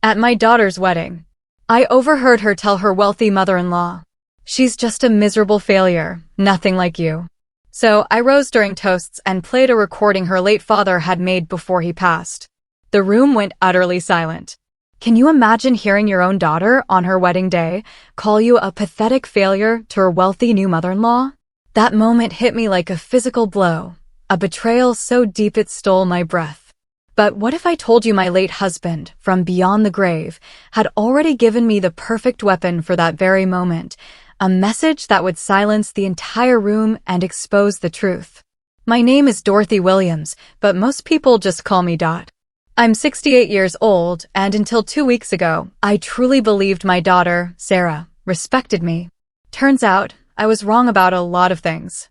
At my daughter's wedding, I overheard her tell her wealthy mother-in-law, "She's just a miserable failure, nothing like you." So I rose during toasts and played a recording her late father had made before he passed. The room went utterly silent. Can you imagine hearing your own daughter, on her wedding day, call you a pathetic failure to her wealthy new mother-in-law? That moment hit me like a physical blow, a betrayal so deep it stole my breath. But what if I told you my late husband, from beyond the grave, had already given me the perfect weapon for that very moment, a message that would silence the entire room and expose the truth? My name is Dorothy Williams, but most people just call me Dot. I'm 68 years old, and until 2 weeks ago, I truly believed my daughter, Sarah, respected me. Turns out, I was wrong about a lot of things.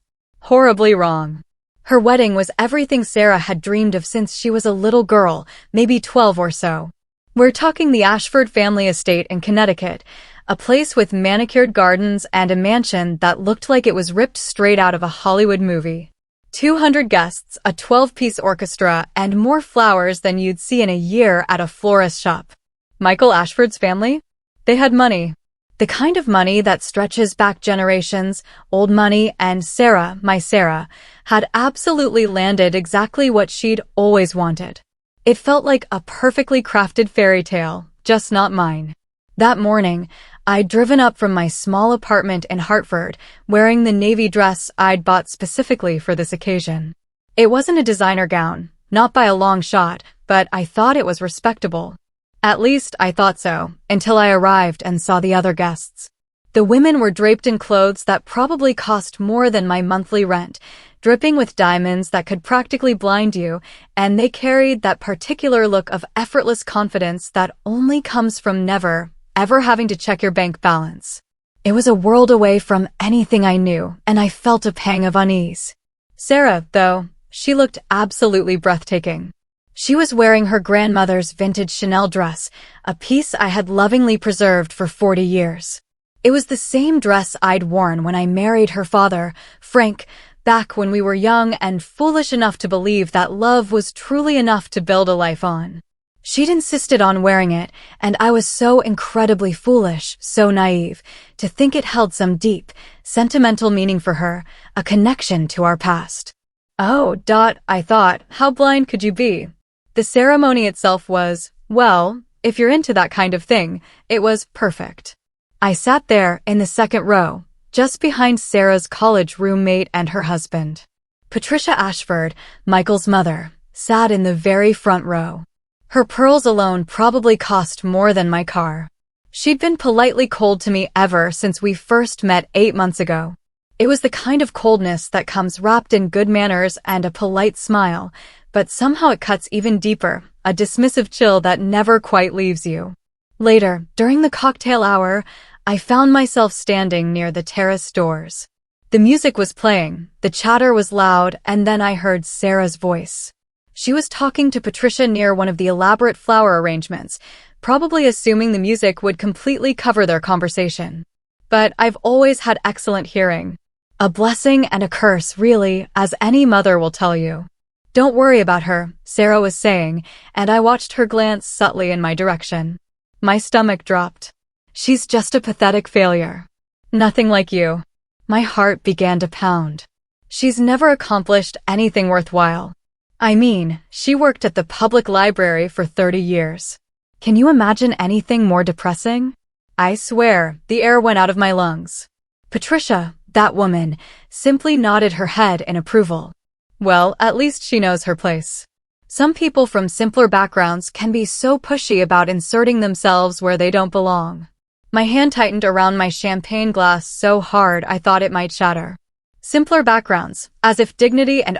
Horribly wrong. Her wedding was everything Sarah had dreamed of since she was a little girl, maybe 12 or so. We're talking the Ashford family estate in Connecticut, a place with manicured gardens and a mansion that looked like it was ripped straight out of a Hollywood movie. 200 guests, a 12-piece orchestra, and more flowers than you'd see in a year at a florist shop. Michael Ashford's family? They had money. The kind of money that stretches back generations, old money, and Sarah, my Sarah, had absolutely landed exactly what she'd always wanted. It felt like a perfectly crafted fairy tale, just not mine. That morning, I'd driven up from my small apartment in Hartford, wearing the navy dress I'd bought specifically for this occasion. It wasn't a designer gown, not by a long shot, but I thought it was respectable. At least I thought so, until I arrived and saw the other guests. The women were draped in clothes that probably cost more than my monthly rent, dripping with diamonds that could practically blind you, and they carried that particular look of effortless confidence that only comes from never, ever having to check your bank balance. It was a world away from anything I knew, and I felt a pang of unease. Sarah, though, she looked absolutely breathtaking. She was wearing her grandmother's vintage Chanel dress, a piece I had lovingly preserved for 40 years. It was the same dress I'd worn when I married her father, Frank, back when we were young and foolish enough to believe that love was truly enough to build a life on. She'd insisted on wearing it, and I was so incredibly foolish, so naive, to think it held some deep, sentimental meaning for her, a connection to our past. Oh, Dot, I thought, how blind could you be? The ceremony itself was, well, if you're into that kind of thing, it was perfect. I sat there in the second row, just behind Sarah's college roommate and her husband. Patricia Ashford, Michael's mother, sat in the very front row. Her pearls alone probably cost more than my car. She'd been politely cold to me ever since we first met 8 months ago. It was the kind of coldness that comes wrapped in good manners and a polite smile, but somehow it cuts even deeper, a dismissive chill that never quite leaves you. Later, during the cocktail hour, I found myself standing near the terrace doors. The music was playing, the chatter was loud, and then I heard Sarah's voice. She was talking to Patricia near one of the elaborate flower arrangements, probably assuming the music would completely cover their conversation. But I've always had excellent hearing. A blessing and a curse, really, as any mother will tell you. Don't worry about her, Sarah was saying, and I watched her glance subtly in my direction. My stomach dropped. She's just a pathetic failure. Nothing like you. My heart began to pound. She's never accomplished anything worthwhile. I mean, she worked at the public library for 30 years. Can you imagine anything more depressing? I swear, the air went out of my lungs. Patricia, that woman, simply nodded her head in approval. Well, at least she knows her place. Some people from simpler backgrounds can be so pushy about inserting themselves where they don't belong. My hand tightened around my champagne glass so hard I thought it might shatter. Simpler backgrounds, as if dignity and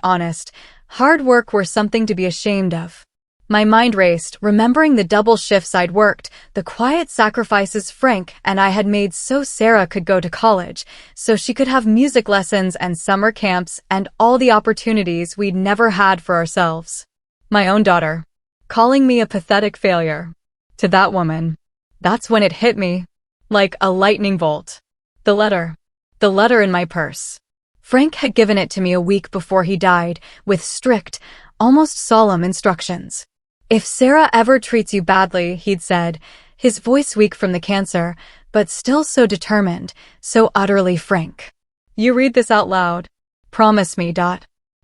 hard work were something to be ashamed of. My mind raced, remembering the double shifts I'd worked, the quiet sacrifices Frank and I had made so Sarah could go to college, so she could have music lessons and summer camps and all the opportunities we'd never had for ourselves. My own daughter, calling me a pathetic failure. To that woman. That's when it hit me. Like a lightning bolt. The letter. The letter in my purse. Frank had given it to me a week before he died, with strict, almost solemn instructions. If Sarah ever treats you badly, he'd said, his voice weak from the cancer, but still so determined, so utterly frank. You read this out loud. Promise me.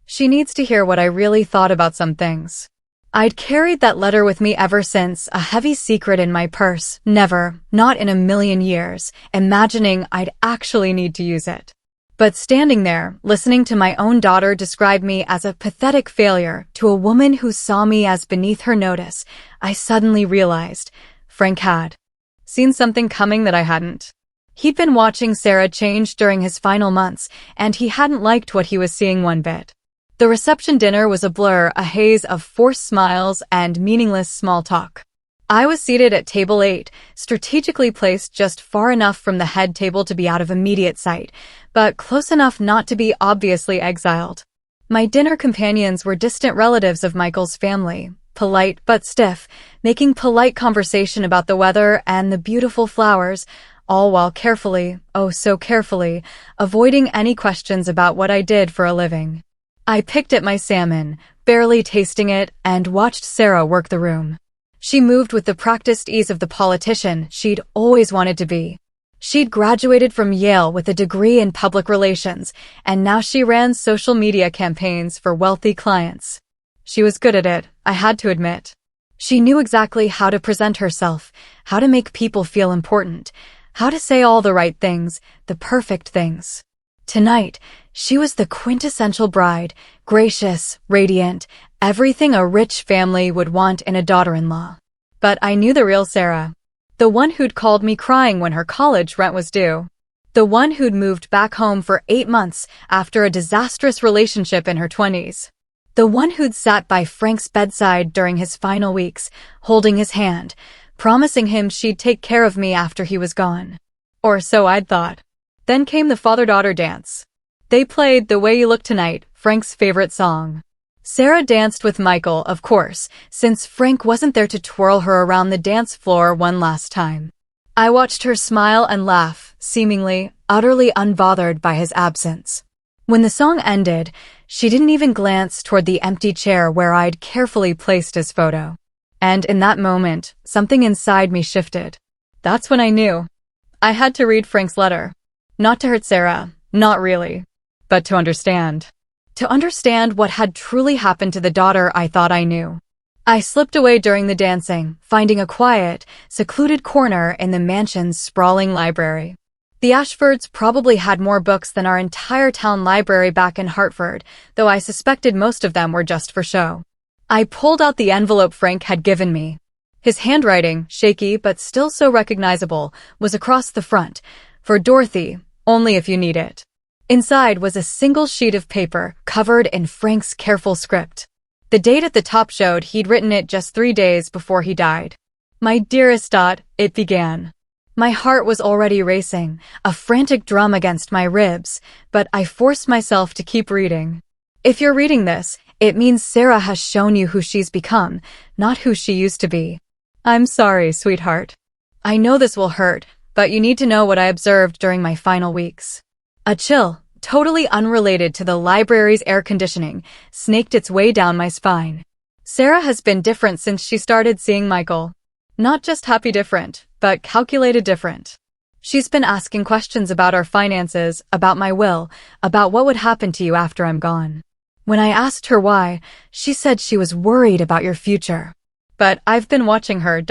She needs to hear what I really thought about some things. I'd carried that letter with me ever since, a heavy secret in my purse, never, not in a million years, imagining I'd actually need to use it. But standing there, listening to my own daughter describe me as a pathetic failure to a woman who saw me as beneath her notice, I suddenly realized Frank had seen something coming that I hadn't. He'd been watching Sarah change during his final months, and he hadn't liked what he was seeing one bit. The reception dinner was a blur, a haze of forced smiles and meaningless small talk. I was seated at table 8, strategically placed just far enough from the head table to be out of immediate sight, but close enough not to be obviously exiled. My dinner companions were distant relatives of Michael's family, polite but stiff, making polite conversation about the weather and the beautiful flowers, all while carefully, oh so carefully, avoiding any questions about what I did for a living. I picked at my salmon, barely tasting it, and watched Sarah work the room. She moved with the practiced ease of the politician she'd always wanted to be. She'd graduated from Yale with a degree in public relations, and now she ran social media campaigns for wealthy clients. She was good at it, I had to admit. She knew exactly how to present herself, how to make people feel important, how to say all the right things, the perfect things. Tonight, she was the quintessential bride, gracious, radiant, everything a rich family would want in a daughter-in-law. But I knew the real Sarah. The one who'd called me crying when her college rent was due. The one who'd moved back home for 8 months after a disastrous relationship in her 20s. The one who'd sat by Frank's bedside during his final weeks, holding his hand, promising him she'd take care of me after he was gone. Or so I'd thought. Then came the father-daughter dance. They played The Way You Look Tonight, Frank's favorite song. Sarah danced with Michael, of course, since Frank wasn't there to twirl her around the dance floor one last time. I watched her smile and laugh, seemingly, utterly unbothered by his absence. When the song ended, she didn't even glance toward the empty chair where I'd carefully placed his photo. And in that moment, something inside me shifted. That's when I knew. I had to read Frank's letter. Not to hurt Sarah, not really, but to understand. To understand what had truly happened to the daughter I thought I knew. I slipped away during the dancing, finding a quiet, secluded corner in the mansion's sprawling library. The Ashfords probably had more books than our entire town library back in Hartford, though I suspected most of them were just for show. I pulled out the envelope Frank had given me. His handwriting, shaky but still so recognizable, was across the front, for Dorothy, only if you need it. Inside was a single sheet of paper covered in Frank's careful script. The date at the top showed he'd written it just 3 days before he died. My dearest Dot, it began. My heart was already racing, a frantic drum against my ribs, but I forced myself to keep reading. If you're reading this, it means Sarah has shown you who she's become, not who she used to be. I'm sorry, sweetheart. I know this will hurt, but you need to know what I observed during my final weeks. A chill, totally unrelated to the library's air conditioning, snaked its way down my spine. Sarah has been different since she started seeing Michael. Not just happy different, but calculated different. She's been asking questions about our finances, about my will, about what would happen to you after I'm gone. When I asked her why, she said she was worried about your future. But I've been watching her,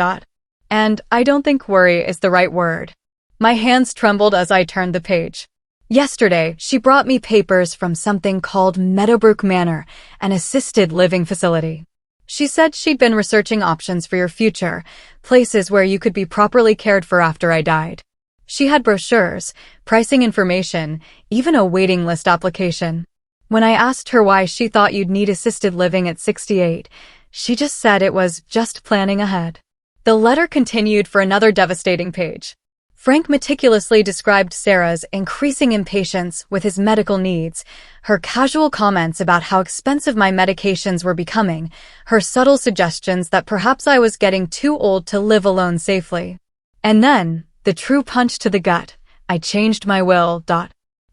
and I don't think worry is the right word. My hands trembled as I turned the page. Yesterday, she brought me papers from something called Meadowbrook Manor, an assisted living facility. She said she'd been researching options for your future, places where you could be properly cared for after I died. She had brochures, pricing information, even a waiting list application. When I asked her why she thought you'd need assisted living at 68, she just said it was just planning ahead. The letter continued for another devastating page. Frank meticulously described Sarah's increasing impatience with his medical needs, her casual comments about how expensive my medications were becoming, her subtle suggestions that perhaps I was getting too old to live alone safely. And then, the true punch to the gut, I changed my will.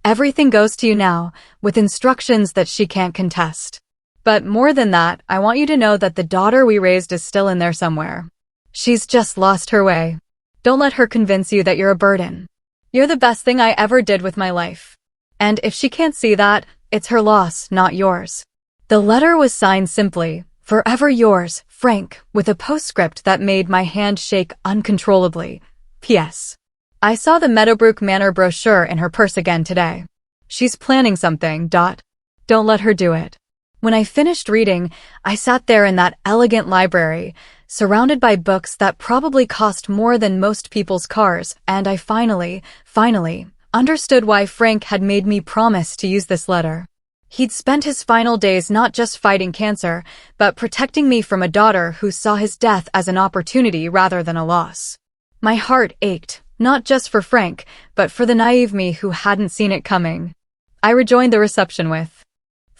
Everything goes to you now, with instructions that she can't contest. But more than that, I want you to know that the daughter we raised is still in there somewhere. She's just lost her way. Don't let her convince you that you're a burden. You're the best thing I ever did with my life. And if she can't see that, it's her loss, not yours. The letter was signed simply, "Forever yours, Frank," with a postscript that made my hand shake uncontrollably. P.S. I saw the Meadowbrook Manor brochure in her purse again today. She's planning something. Don't let her do it. When I finished reading, I sat there in that elegant library, surrounded by books that probably cost more than most people's cars, and I finally understood why Frank had made me promise to use this letter. He'd spent his final days not just fighting cancer, but protecting me from a daughter who saw his death as an opportunity rather than a loss. My heart ached, not just for Frank, but for the naive me who hadn't seen it coming. I rejoined the reception with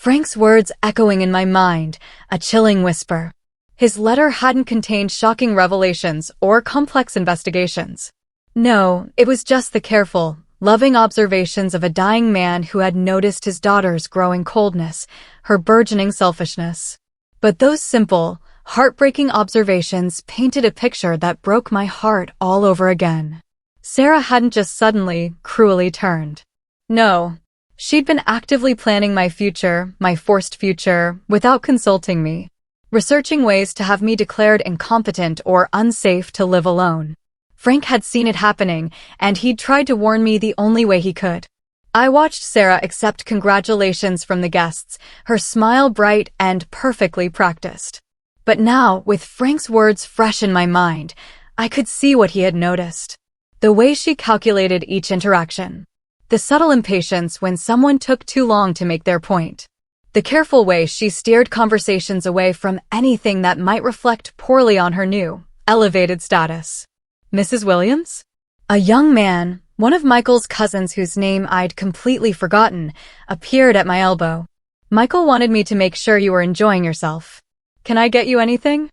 Frank's words echoing in my mind, a chilling whisper. His letter hadn't contained shocking revelations or complex investigations. No, it was just the careful, loving observations of a dying man who had noticed his daughter's growing coldness, her burgeoning selfishness. But those simple, heartbreaking observations painted a picture that broke my heart all over again. Sarah hadn't just suddenly, cruelly turned. No. She'd been actively planning my future, my forced future, without consulting me, researching ways to have me declared incompetent or unsafe to live alone. Frank had seen it happening, and he'd tried to warn me the only way he could. I watched Sarah accept congratulations from the guests, her smile bright and perfectly practiced. But now, with Frank's words fresh in my mind, I could see what he had noticed. The way she calculated each interaction. The subtle impatience when someone took too long to make their point. The careful way she steered conversations away from anything that might reflect poorly on her new, elevated status. Mrs. Williams? A young man, one of Michael's cousins whose name I'd completely forgotten, appeared at my elbow. Michael wanted me to make sure you were enjoying yourself. Can I get you anything?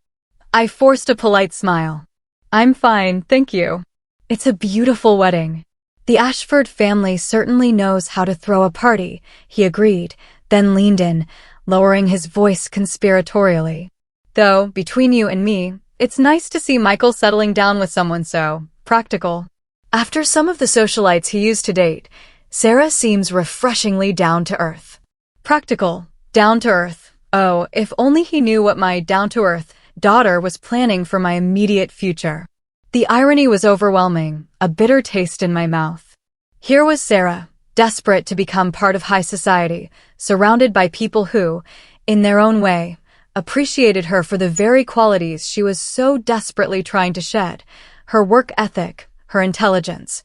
I forced a polite smile. I'm fine, thank you. It's a beautiful wedding. The Ashford family certainly knows how to throw a party, he agreed, then leaned in, lowering his voice conspiratorially. Though, between you and me, it's nice to see Michael settling down with someone so practical. After some of the socialites he used to date, Sarah seems refreshingly down to earth. Practical, down to earth. Oh, if only he knew what my down-to-earth daughter was planning for my immediate future. The irony was overwhelming, a bitter taste in my mouth. Here was Sarah, desperate to become part of high society, surrounded by people who, in their own way, appreciated her for the very qualities she was so desperately trying to shed: her work ethic, her intelligence,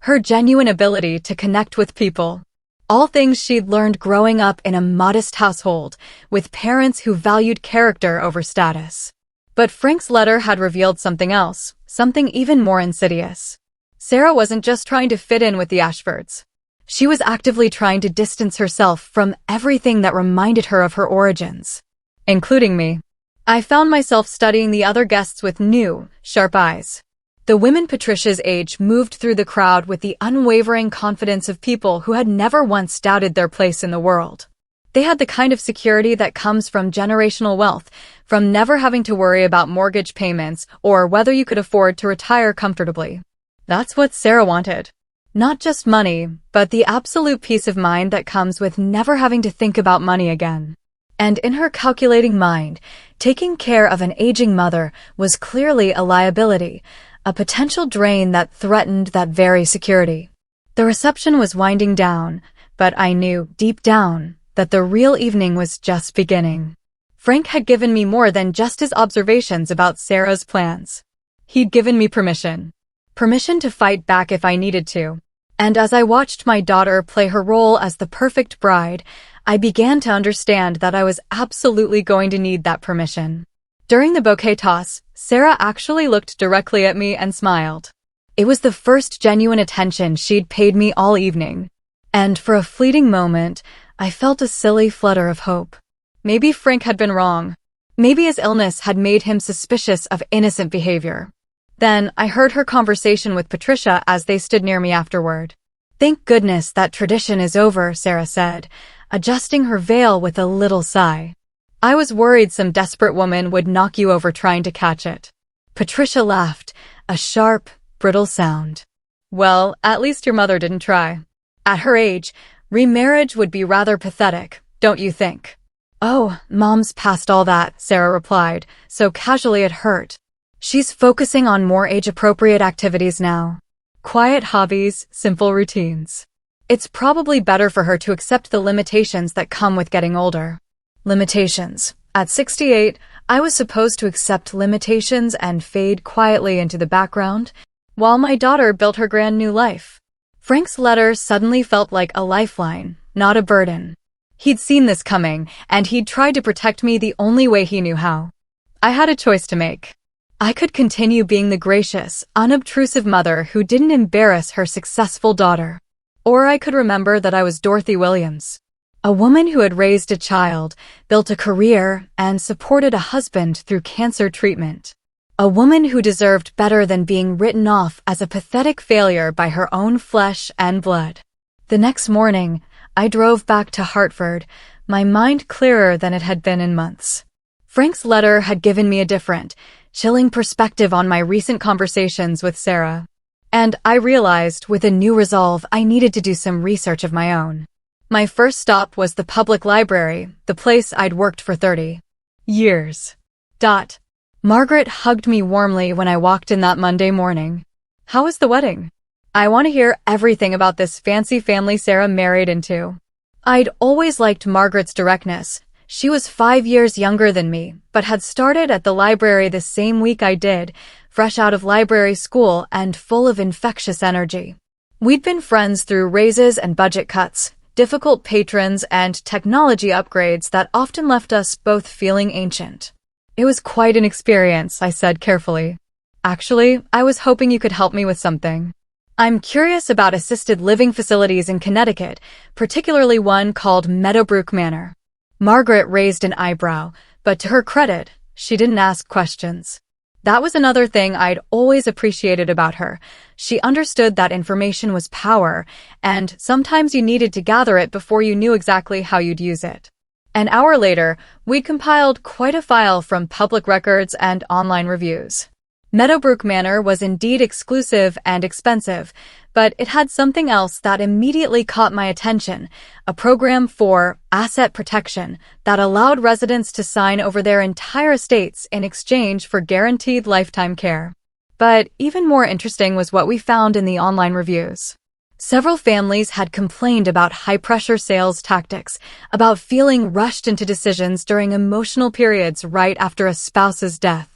her genuine ability to connect with people. All things she'd learned growing up in a modest household, with parents who valued character over status. But Frank's letter had revealed something else, something even more insidious. Sarah wasn't just trying to fit in with the Ashfords. She was actively trying to distance herself from everything that reminded her of her origins, including me. I found myself studying the other guests with new, sharp eyes. The women Patricia's age moved through the crowd with the unwavering confidence of people who had never once doubted their place in the world. They had the kind of security that comes from generational wealth, from never having to worry about mortgage payments or whether you could afford to retire comfortably. That's what Sarah wanted. Not just money, but the absolute peace of mind that comes with never having to think about money again. And in her calculating mind, taking care of an aging mother was clearly a liability, a potential drain that threatened that very security. The reception was winding down, but I knew, deep down, that the real evening was just beginning. Frank had given me more than just his observations about Sarah's plans. He'd given me permission. Permission to fight back if I needed to. And as I watched my daughter play her role as the perfect bride, I began to understand that I was absolutely going to need that permission. During the bouquet toss, Sarah actually looked directly at me and smiled. It was the first genuine attention she'd paid me all evening. And for a fleeting moment, I felt a silly flutter of hope. Maybe Frank had been wrong. Maybe his illness had made him suspicious of innocent behavior. Then I heard her conversation with Patricia as they stood near me afterward. "Thank goodness that tradition is over," Sarah said, adjusting her veil with a little sigh. I was worried some desperate woman would knock you over trying to catch it. Patricia laughed, a sharp, brittle sound. Well, at least your mother didn't try. At her age, remarriage would be rather pathetic, don't you think? Oh, Mom's past all that, Sarah replied, so casually it hurt. She's focusing on more age-appropriate activities now. Quiet hobbies, simple routines. It's probably better for her to accept the limitations that come with getting older. Limitations. At 68, I was supposed to accept limitations and fade quietly into the background, while my daughter built her grand new life. Frank's letter suddenly felt like a lifeline, not a burden. He'd seen this coming, and he'd tried to protect me the only way he knew how. I had a choice to make. I could continue being the gracious, unobtrusive mother who didn't embarrass her successful daughter. Or I could remember that I was Dorothy Williams, a woman who had raised a child, built a career, and supported a husband through cancer treatment. A woman who deserved better than being written off as a pathetic failure by her own flesh and blood. The next morning, I drove back to Hartford, my mind clearer than it had been in months. Frank's letter had given me a different, chilling perspective on my recent conversations with Sarah. And I realized, with a new resolve, I needed to do some research of my own. My first stop was the public library, the place I'd worked for 30 years. Margaret hugged me warmly when I walked in that Monday morning. How was the wedding? I want to hear everything about this fancy family Sarah married into. I'd always liked Margaret's directness. She was 5 years younger than me, but had started at the library the same week I did, fresh out of library school and full of infectious energy. We'd been friends through raises and budget cuts, difficult patrons, and technology upgrades that often left us both feeling ancient. It was quite an experience, I said carefully. Actually, I was hoping you could help me with something. I'm curious about assisted living facilities in Connecticut, particularly one called Meadowbrook Manor. Margaret raised an eyebrow, but to her credit, she didn't ask questions. That was another thing I'd always appreciated about her. She understood that information was power, and sometimes you needed to gather it before you knew exactly how you'd use it. An hour later, we'd compiled quite a file from public records and online reviews. Meadowbrook Manor was indeed exclusive and expensive, but it had something else that immediately caught my attention, a program for asset protection that allowed residents to sign over their entire estates in exchange for guaranteed lifetime care. But even more interesting was what we found in the online reviews. Several families had complained about high-pressure sales tactics, about feeling rushed into decisions during emotional periods right after a spouse's death.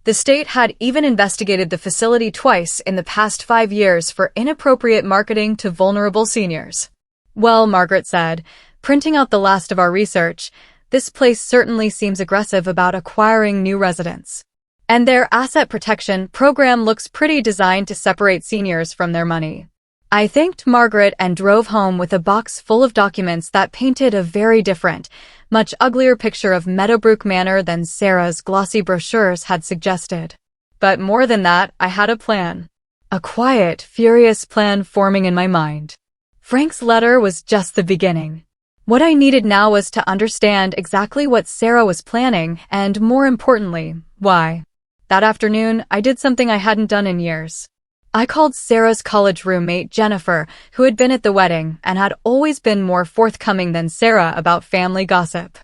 The state had even investigated the facility twice in the past 5 years for inappropriate marketing to vulnerable seniors. Well, Margaret said, printing out the last of our research, this place certainly seems aggressive about acquiring new residents. And their asset protection program looks pretty designed to separate seniors from their money. I thanked Margaret and drove home with a box full of documents that painted a very different, much uglier picture of Meadowbrook Manor than Sarah's glossy brochures had suggested. But more than that, I had a plan. A quiet, furious plan forming in my mind. Frank's letter was just the beginning. What I needed now was to understand exactly what Sarah was planning and, more importantly, why. That afternoon, I did something I hadn't done in years. I called Sarah's college roommate, Jennifer, who had been at the wedding and had always been more forthcoming than Sarah about family gossip.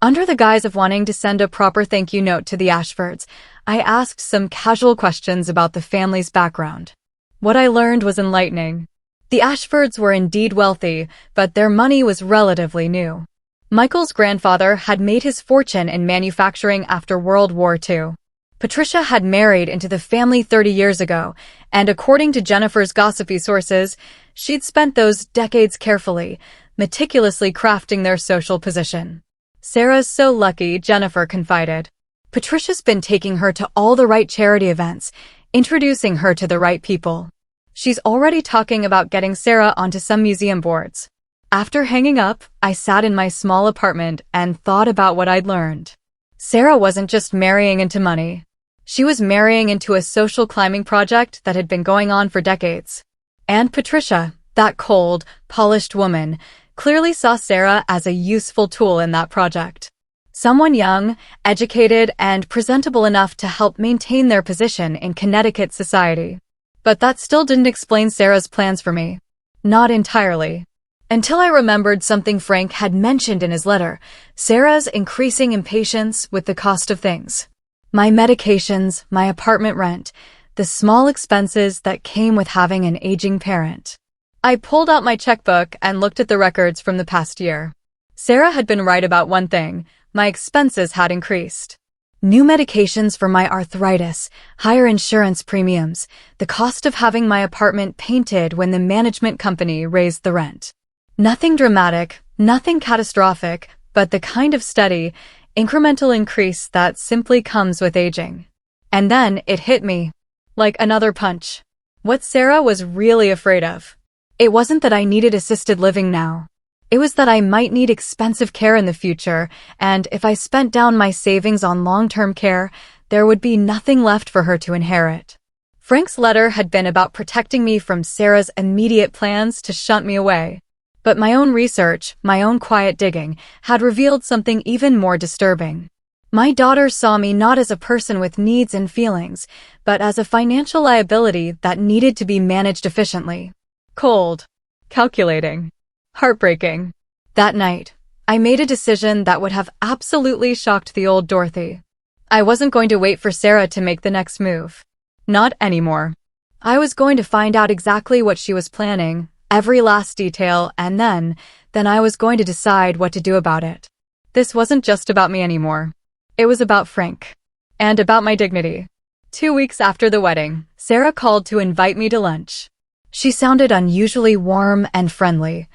Under the guise of wanting to send a proper thank you note to the Ashfords, I asked some casual questions about the family's background. What I learned was enlightening. The Ashfords were indeed wealthy, but their money was relatively new. Michael's grandfather had made his fortune in manufacturing after World War II. Patricia had married into the family 30 years ago, and according to Jennifer's gossipy sources, she'd spent those decades carefully, meticulously crafting their social position. Sarah's so lucky, Jennifer confided. Patricia's been taking her to all the right charity events, introducing her to the right people. She's already talking about getting Sarah onto some museum boards. After hanging up, I sat in my small apartment and thought about what I'd learned. Sarah wasn't just marrying into money. She was marrying into a social climbing project that had been going on for decades. And Patricia, that cold, polished woman, clearly saw Sarah as a useful tool in that project. Someone young, educated, and presentable enough to help maintain their position in Connecticut society. But that still didn't explain Sarah's plans for me. Not entirely. Until I remembered something Frank had mentioned in his letter, Sarah's increasing impatience with the cost of things. My medications, my apartment rent, the small expenses that came with having an aging parent. I pulled out my checkbook and looked at the records from the past year. Sarah had been right about one thing: my expenses had increased. New medications for my arthritis, higher insurance premiums, the cost of having my apartment painted when the management company raised the rent. Nothing dramatic, nothing catastrophic, but the kind of steady, incremental increase that simply comes with aging. And then it hit me. Like another punch. What Sarah was really afraid of. It wasn't that I needed assisted living now. It was that I might need expensive care in the future, and if I spent down my savings on long-term care, there would be nothing left for her to inherit. Frank's letter had been about protecting me from Sarah's immediate plans to shunt me away. But my own research, my own quiet digging, had revealed something even more disturbing. My daughter saw me not as a person with needs and feelings, but as a financial liability that needed to be managed efficiently. Cold. Calculating. Heartbreaking. That night, I made a decision that would have absolutely shocked the old Dorothy. I wasn't going to wait for Sarah to make the next move. Not anymore. I was going to find out exactly what she was planning, every last detail, and then I was going to decide what to do about it. This wasn't just about me anymore. It was about Frank. And about my dignity. 2 weeks after the wedding, Sarah called to invite me to lunch. She sounded unusually warm and friendly,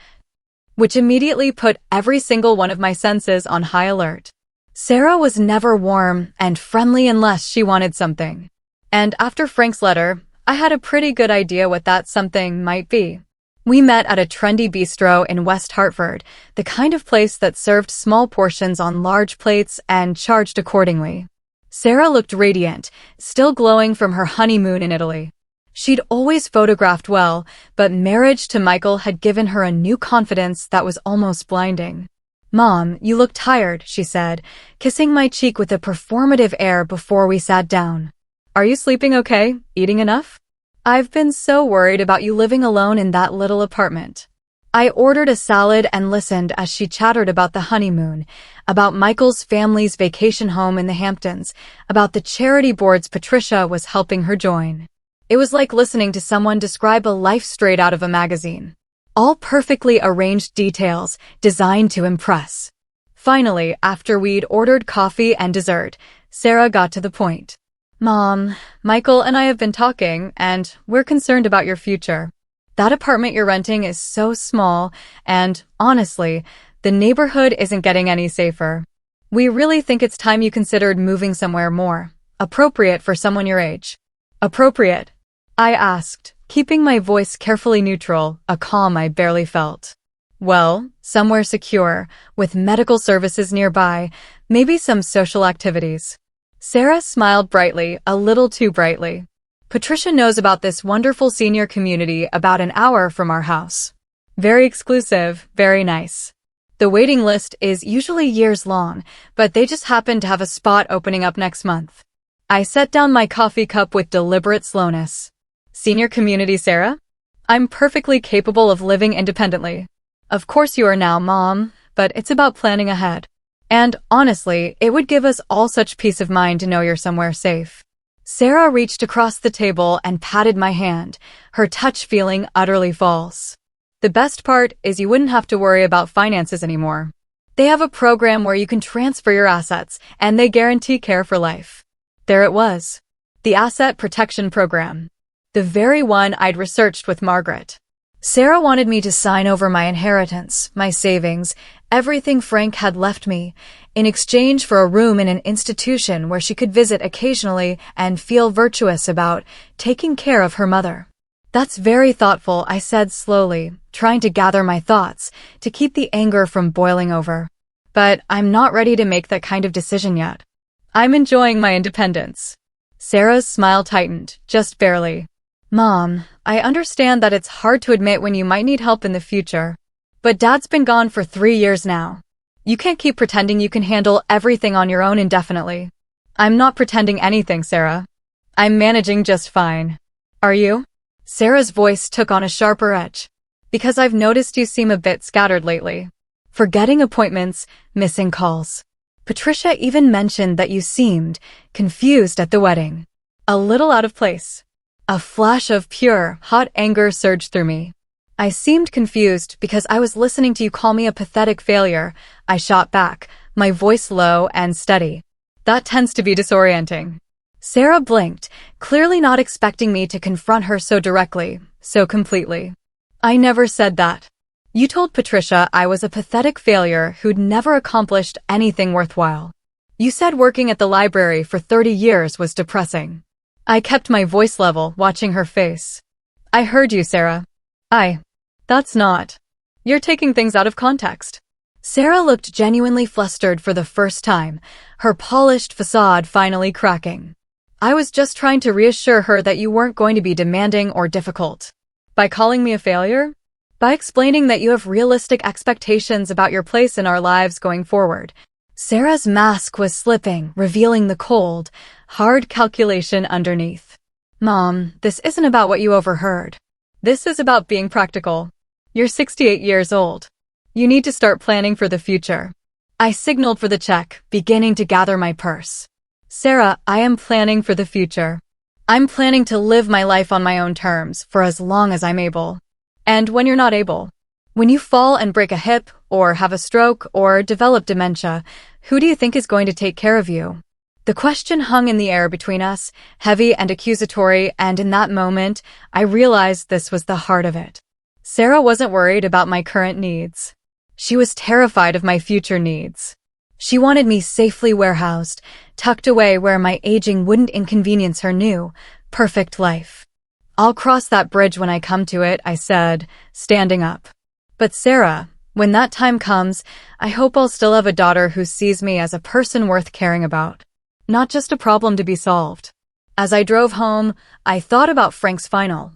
which immediately put every single one of my senses on high alert. Sarah was never warm and friendly unless she wanted something. And after Frank's letter, I had a pretty good idea what that something might be. We met at a trendy bistro in West Hartford, the kind of place that served small portions on large plates and charged accordingly. Sarah looked radiant, still glowing from her honeymoon in Italy. She'd always photographed well, but marriage to Michael had given her a new confidence that was almost blinding. "Mom, you look tired," she said, kissing my cheek with a performative air before we sat down. "Are you sleeping okay? Eating enough? I've been so worried about you living alone in that little apartment." I ordered a salad and listened as she chattered about the honeymoon, about Michael's family's vacation home in the Hamptons, about the charity boards Patricia was helping her join. It was like listening to someone describe a life straight out of a magazine. All perfectly arranged details, designed to impress. Finally, after we'd ordered coffee and dessert, Sarah got to the point. "Mom, Michael and I have been talking, and we're concerned about your future. That apartment you're renting is so small, and, honestly, the neighborhood isn't getting any safer. We really think it's time you considered moving somewhere more appropriate for someone your age." "Appropriate?" I asked, keeping my voice carefully neutral, a calm I barely felt. "Well, somewhere secure, with medical services nearby, maybe some social activities." Sarah smiled brightly, a little too brightly. "Patricia knows about this wonderful senior community about an hour from our house. Very exclusive, very nice. The waiting list is usually years long, but they just happen to have a spot opening up next month." I set down my coffee cup with deliberate slowness. "Senior community, Sarah? I'm perfectly capable of living independently. Of course you are now, Mom, but it's about planning ahead. And honestly, it would give us all such peace of mind to know you're somewhere safe." Sarah reached across the table and patted my hand, her touch feeling utterly false. "The best part is you wouldn't have to worry about finances anymore. They have a program where you can transfer your assets, and they guarantee care for life." There it was. The Asset Protection Program. The very one I'd researched with Margaret. Sarah wanted me to sign over my inheritance, my savings, everything Frank had left me, in exchange for a room in an institution where she could visit occasionally and feel virtuous about taking care of her mother. "That's very thoughtful," I said slowly, trying to gather my thoughts, to keep the anger from boiling over. "But I'm not ready to make that kind of decision yet. I'm enjoying my independence." Sarah's smile tightened, just barely. "Mom, I understand that it's hard to admit when you might need help in the future. But Dad's been gone for 3 years now. You can't keep pretending you can handle everything on your own indefinitely. I'm not pretending anything, Sarah. I'm managing just fine. Are you? Sarah's voice took on a sharper edge. Because I've noticed you seem a bit scattered lately. Forgetting appointments, missing calls. Patricia even mentioned that you seemed confused at the wedding. A little out of place. A flash of pure, hot anger surged through me. I seemed confused because I was listening to you call me a pathetic failure. I shot back, my voice low and steady. That tends to be disorienting. Sarah blinked, clearly not expecting me to confront her so directly, so completely. I never said that. You told Patricia I was a pathetic failure who'd never accomplished anything worthwhile. You said working at the library for 30 years was depressing. I kept my voice level, watching her face. I heard you, Sarah. That's not. You're taking things out of context. Sarah looked genuinely flustered for the first time, her polished facade finally cracking. I was just trying to reassure her that you weren't going to be demanding or difficult. By calling me a failure? By explaining that you have realistic expectations about your place in our lives going forward. Sarah's mask was slipping, revealing the cold, hard calculation underneath. Mom, this isn't about what you overheard. This is about being practical. You're 68 years old. You need to start planning for the future. I signaled for the check, beginning to gather my purse. Sarah, I am planning for the future. I'm planning to live my life on my own terms for as long as I'm able. And when you're not able, when you fall and break a hip, or have a stroke, or develop dementia, who do you think is going to take care of you? The question hung in the air between us, heavy and accusatory, and in that moment, I realized this was the heart of it. Sarah wasn't worried about my current needs. She was terrified of my future needs. She wanted me safely warehoused, tucked away where my aging wouldn't inconvenience her new, perfect life. I'll cross that bridge when I come to it, I said, standing up. But Sarah, when that time comes, I hope I'll still have a daughter who sees me as a person worth caring about. Not just a problem to be solved. As I drove home, I thought about Frank's final,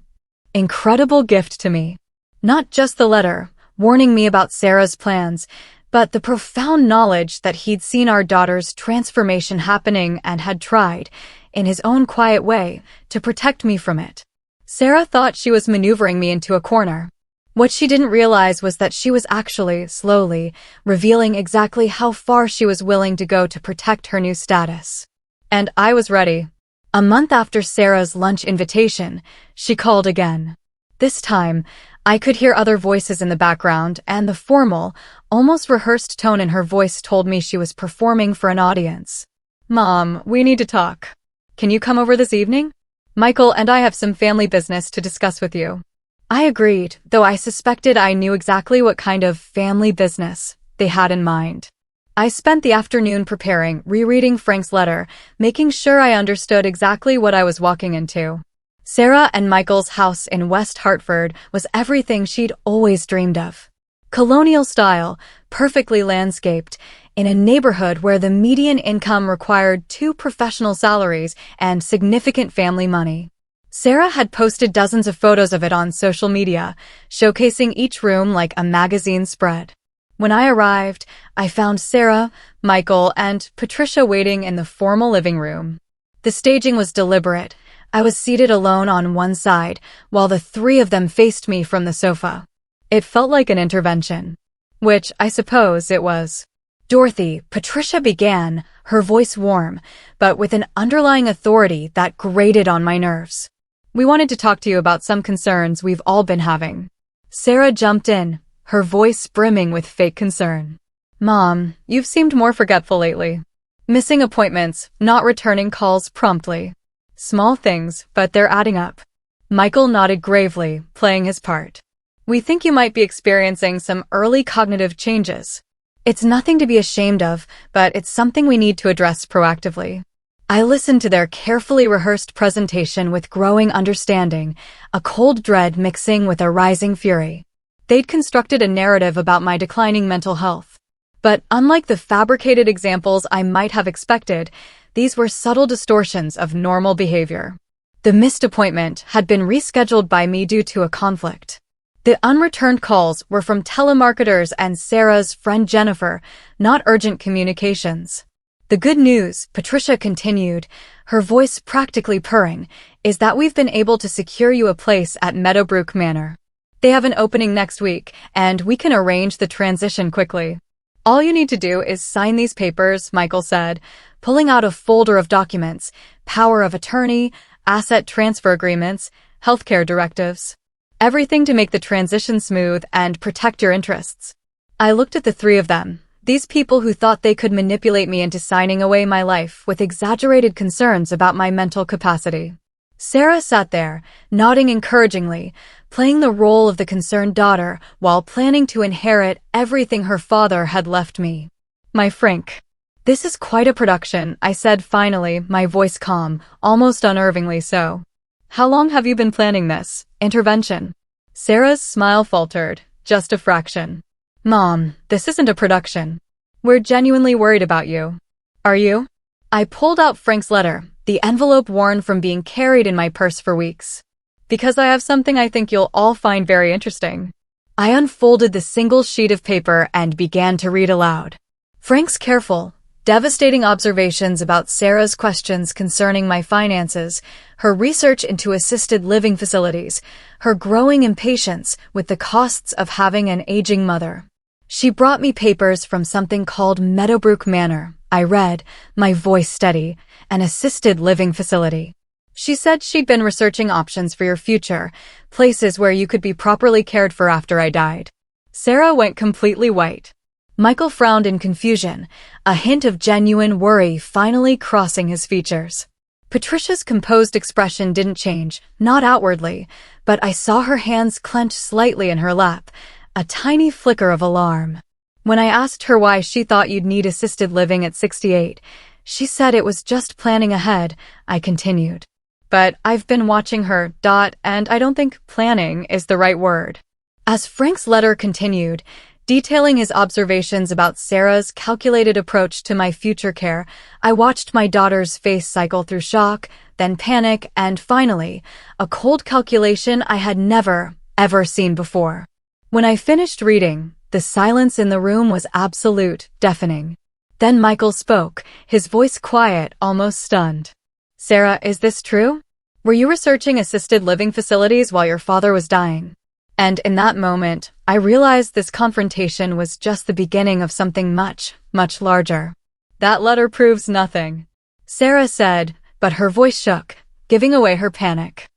incredible gift to me. Not just the letter, warning me about Sarah's plans, but the profound knowledge that he'd seen our daughter's transformation happening and had tried, in his own quiet way, to protect me from it. Sarah thought she was maneuvering me into a corner. What she didn't realize was that she was actually, slowly, revealing exactly how far she was willing to go to protect her new status. And I was ready. A month after Sarah's lunch invitation, she called again. This time, I could hear other voices in the background, and the formal, almost rehearsed tone in her voice told me she was performing for an audience. Mom, we need to talk. Can you come over this evening? Michael and I have some family business to discuss with you. I agreed, though I suspected I knew exactly what kind of family business they had in mind. I spent the afternoon preparing, rereading Frank's letter, making sure I understood exactly what I was walking into. Sarah and Michael's house in West Hartford was everything she'd always dreamed of. Colonial style, perfectly landscaped, in a neighborhood where the median income required 2 professional salaries and significant family money. Sarah had posted dozens of photos of it on social media, showcasing each room like a magazine spread. When I arrived, I found Sarah, Michael, and Patricia waiting in the formal living room. The staging was deliberate. I was seated alone on one side, while the 3 of them faced me from the sofa. It felt like an intervention. Which, I suppose, it was. Dorothy, Patricia began, her voice warm, but with an underlying authority that grated on my nerves. We wanted to talk to you about some concerns we've all been having. Sarah jumped in, her voice brimming with fake concern. Mom, you've seemed more forgetful lately. Missing appointments, not returning calls promptly. Small things, but they're adding up. Michael nodded gravely, playing his part. We think you might be experiencing some early cognitive changes. It's nothing to be ashamed of, but it's something we need to address proactively. I listened to their carefully rehearsed presentation with growing understanding, a cold dread mixing with a rising fury. They'd constructed a narrative about my declining mental health. But unlike the fabricated examples I might have expected, these were subtle distortions of normal behavior. The missed appointment had been rescheduled by me due to a conflict. The unreturned calls were from telemarketers and Sarah's friend Jennifer, not urgent communications. The good news, Patricia continued, her voice practically purring, is that we've been able to secure you a place at Meadowbrook Manor. They have an opening next week, and we can arrange the transition quickly. All you need to do is sign these papers, Michael said, pulling out a folder of documents, power of attorney, asset transfer agreements, healthcare directives. Everything to make the transition smooth and protect your interests. I looked at the three of them, these people who thought they could manipulate me into signing away my life with exaggerated concerns about my mental capacity. Sarah sat there, nodding encouragingly, playing the role of the concerned daughter while planning to inherit everything her father had left me. My Frank. This is quite a production, I said finally, my voice calm, almost unnervingly so. How long have you been planning this intervention? Sarah's smile faltered, just a fraction. Mom, this isn't a production. We're genuinely worried about you. Are you? I pulled out Frank's letter, the envelope worn from being carried in my purse for weeks. Because I have something I think you'll all find very interesting. I unfolded the single sheet of paper and began to read aloud. Frank's careful, devastating observations about Sarah's questions concerning my finances, her research into assisted living facilities, her growing impatience with the costs of having an aging mother. She brought me papers from something called Meadowbrook Manor. I read, my voice steady, an assisted living facility. She said she'd been researching options for your future, places where you could be properly cared for after I died. Sarah went completely white. Michael frowned in confusion, a hint of genuine worry finally crossing his features. Patricia's composed expression didn't change, not outwardly, but I saw her hands clench slightly in her lap, a tiny flicker of alarm. When I asked her why she thought you'd need assisted living at 68, she said it was just planning ahead, I continued. But I've been watching her, and I don't think planning is the right word. As Frank's letter continued, detailing his observations about Sarah's calculated approach to my future care, I watched my daughter's face cycle through shock, then panic, and finally, a cold calculation I had never, ever seen before. When I finished reading, the silence in the room was absolute, deafening. Then Michael spoke, his voice quiet, almost stunned. Sarah, is this true? Were you researching assisted living facilities while your father was dying? And in that moment, I realized this confrontation was just the beginning of something much, much larger. That letter proves nothing, Sarah said, but her voice shook, giving away her panic.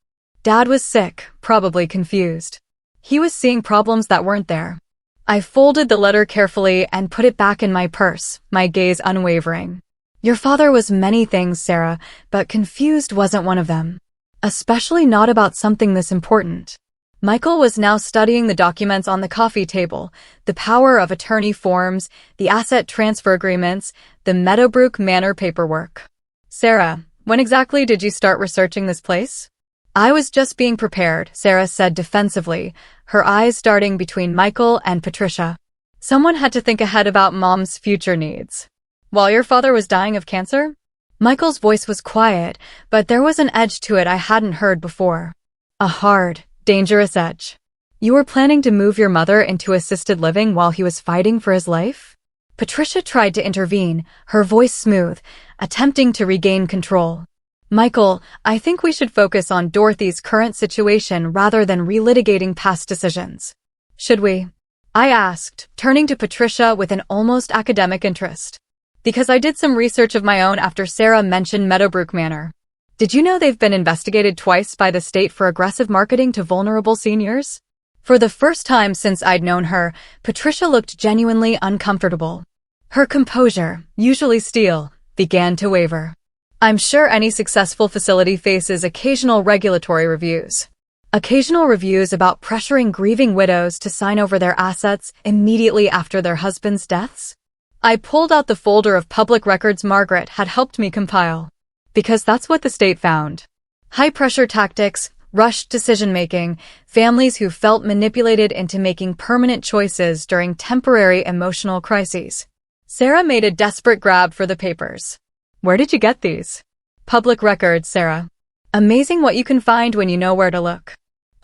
Dad was sick, probably confused. He was seeing problems that weren't there. I folded the letter carefully and put it back in my purse, my gaze unwavering. Your father was many things, Sarah, but confused wasn't one of them. Especially not about something this important. Michael was now studying the documents on the coffee table, the power of attorney forms, the asset transfer agreements, the Meadowbrook Manor paperwork. Sarah, when exactly did you start researching this place? I was just being prepared, Sarah said defensively, her eyes darting between Michael and Patricia. Someone had to think ahead about Mom's future needs. While your father was dying of cancer? Michael's voice was quiet, but there was an edge to it I hadn't heard before. A hard, dangerous edge. You were planning to move your mother into assisted living while he was fighting for his life? Patricia tried to intervene, her voice smooth, attempting to regain control. Michael, I think we should focus on Dorothy's current situation rather than relitigating past decisions. Should we? I asked, turning to Patricia with an almost academic interest. Because I did some research of my own after Sarah mentioned Meadowbrook Manor. Did you know they've been investigated twice by the state for aggressive marketing to vulnerable seniors? For the first time since I'd known her, Patricia looked genuinely uncomfortable. Her composure, usually steel, began to waver. I'm sure any successful facility faces occasional regulatory reviews. Occasional reviews about pressuring grieving widows to sign over their assets immediately after their husbands' deaths. I pulled out the folder of public records Margaret had helped me compile. Because that's what the state found. High-pressure tactics, rushed decision-making, families who felt manipulated into making permanent choices during temporary emotional crises. Sarah made a desperate grab for the papers. Where did you get these? Public records, Sarah. Amazing what you can find when you know where to look.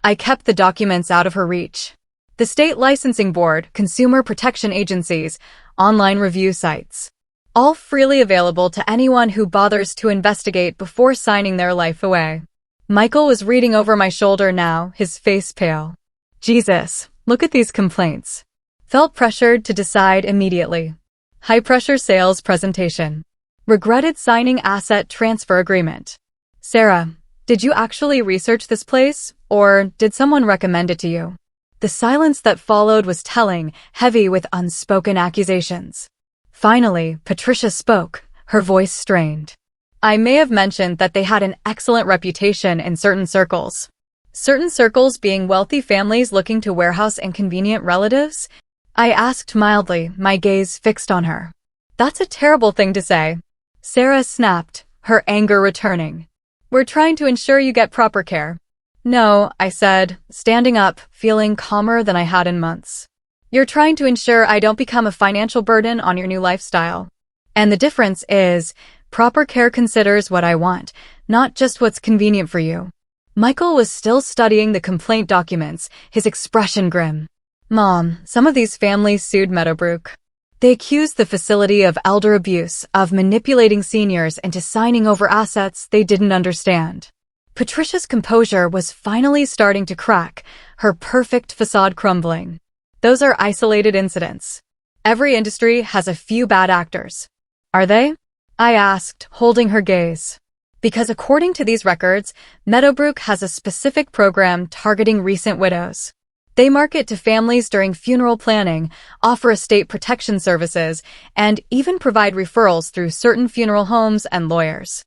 I kept the documents out of her reach. The state licensing board, consumer protection agencies, online review sites. All freely available to anyone who bothers to investigate before signing their life away. Michael was reading over my shoulder now, his face pale. Jesus, look at these complaints. Felt pressured to decide immediately. High-pressure sales presentation. Regretted signing asset transfer agreement. Sarah, did you actually research this place, or did someone recommend it to you? The silence that followed was telling, heavy with unspoken accusations. Finally, Patricia spoke, her voice strained. I may have mentioned that they had an excellent reputation in certain circles. Certain circles being wealthy families looking to warehouse inconvenient relatives? I asked mildly, my gaze fixed on her. That's a terrible thing to say. Sarah snapped, her anger returning. We're trying to ensure you get proper care. No, I said, standing up, feeling calmer than I had in months. You're trying to ensure I don't become a financial burden on your new lifestyle. And the difference is, proper care considers what I want, not just what's convenient for you. Michael was still studying the complaint documents, his expression grim. Mom, some of these families sued Meadowbrook. They accused the facility of elder abuse, of manipulating seniors into signing over assets they didn't understand. Patricia's composure was finally starting to crack, her perfect facade crumbling. Those are isolated incidents. Every industry has a few bad actors. Are they? I asked, holding her gaze. Because according to these records, Meadowbrook has a specific program targeting recent widows. They market to families during funeral planning, offer estate protection services, and even provide referrals through certain funeral homes and lawyers.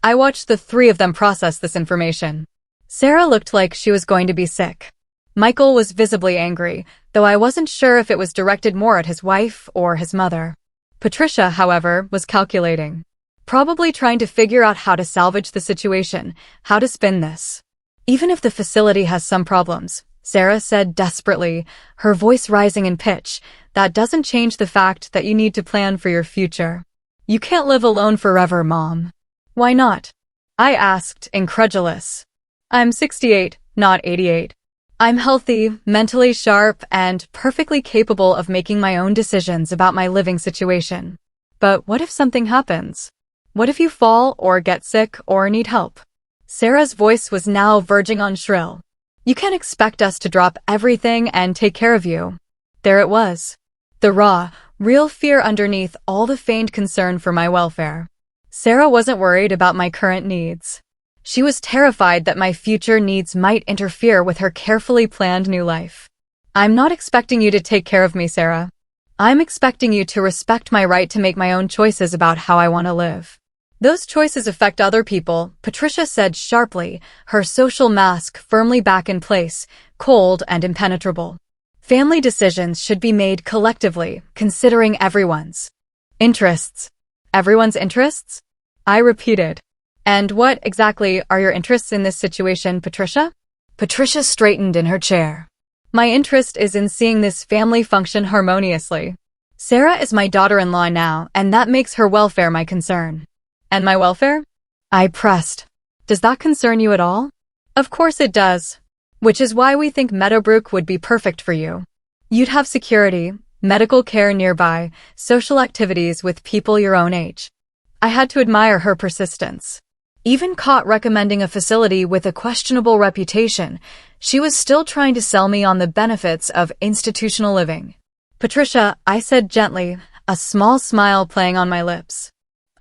I watched the three of them process this information. Sarah looked like she was going to be sick. Michael was visibly angry, though I wasn't sure if it was directed more at his wife or his mother. Patricia, however, was calculating. Probably trying to figure out how to salvage the situation, how to spin this. Even if the facility has some problems, Sarah said desperately, her voice rising in pitch, that doesn't change the fact that you need to plan for your future. You can't live alone forever, Mom. Why not? I asked, incredulous. I'm 68, not 88. I'm healthy, mentally sharp, and perfectly capable of making my own decisions about my living situation. But what if something happens? What if you fall or get sick or need help? Sarah's voice was now verging on shrill. You can't expect us to drop everything and take care of you. There it was. The raw, real fear underneath all the feigned concern for my welfare. Sarah wasn't worried about my current needs. She was terrified that my future needs might interfere with her carefully planned new life. I'm not expecting you to take care of me, Sarah. I'm expecting you to respect my right to make my own choices about how I want to live. Those choices affect other people, Patricia said sharply, her social mask firmly back in place, cold and impenetrable. Family decisions should be made collectively, considering everyone's interests. Everyone's interests? I repeated. And what exactly are your interests in this situation, Patricia? Patricia straightened in her chair. My interest is in seeing this family function harmoniously. Sarah is my daughter-in-law now, and that makes her welfare my concern. And my welfare? I pressed. Does that concern you at all? Of course it does. Which is why we think Meadowbrook would be perfect for you. You'd have security, medical care nearby, social activities with people your own age. I had to admire her persistence. Even caught recommending a facility with a questionable reputation, she was still trying to sell me on the benefits of institutional living. Patricia, I said gently, a small smile playing on my lips.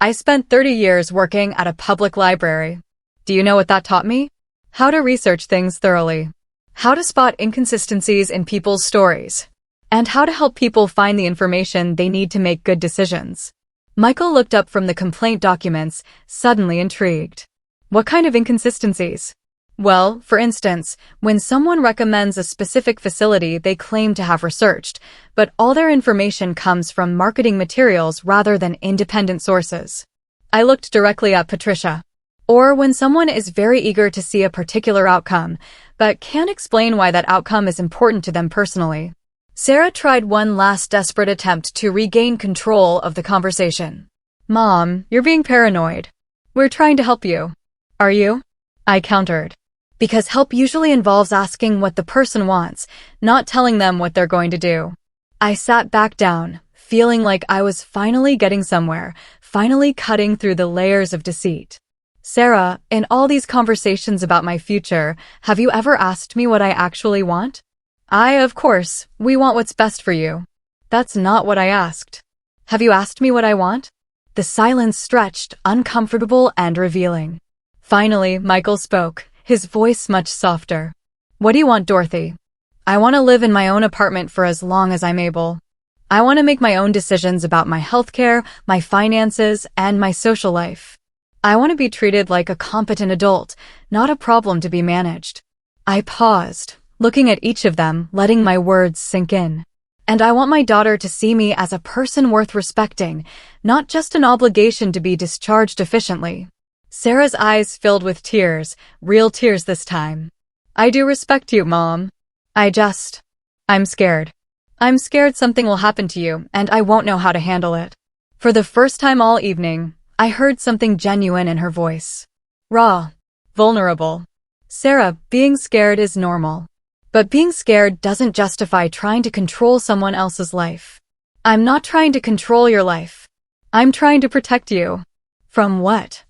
I spent 30 years working at a public library. Do you know what that taught me? How to research things thoroughly. How to spot inconsistencies in people's stories. And how to help people find the information they need to make good decisions. Michael looked up from the complaint documents, suddenly intrigued. What kind of inconsistencies? Well, for instance, when someone recommends a specific facility they claim to have researched, but all their information comes from marketing materials rather than independent sources. I looked directly at Patricia. Or when someone is very eager to see a particular outcome, but can't explain why that outcome is important to them personally. Sarah tried one last desperate attempt to regain control of the conversation. Mom, you're being paranoid. We're trying to help you. Are you? I countered. Because help usually involves asking what the person wants, not telling them what they're going to do. I sat back down, feeling like I was finally getting somewhere, finally cutting through the layers of deceit. Sarah, in all these conversations about my future, have you ever asked me what I actually want? Of course, we want what's best for you. That's not what I asked. Have you asked me what I want? The silence stretched, uncomfortable and revealing. Finally, Michael spoke, his voice much softer. What do you want, Dorothy? I want to live in my own apartment for as long as I'm able. I want to make my own decisions about my healthcare, my finances, and my social life. I want to be treated like a competent adult, not a problem to be managed. I paused, looking at each of them, letting my words sink in. And I want my daughter to see me as a person worth respecting, not just an obligation to be discharged efficiently. Sarah's eyes filled with tears, real tears this time. I do respect you, Mom. I'm scared. I'm scared something will happen to you, and I won't know how to handle it. For the first time all evening, I heard something genuine in her voice. Raw. Vulnerable. Sarah, being scared is normal. But being scared doesn't justify trying to control someone else's life. I'm not trying to control your life. I'm trying to protect you. From what?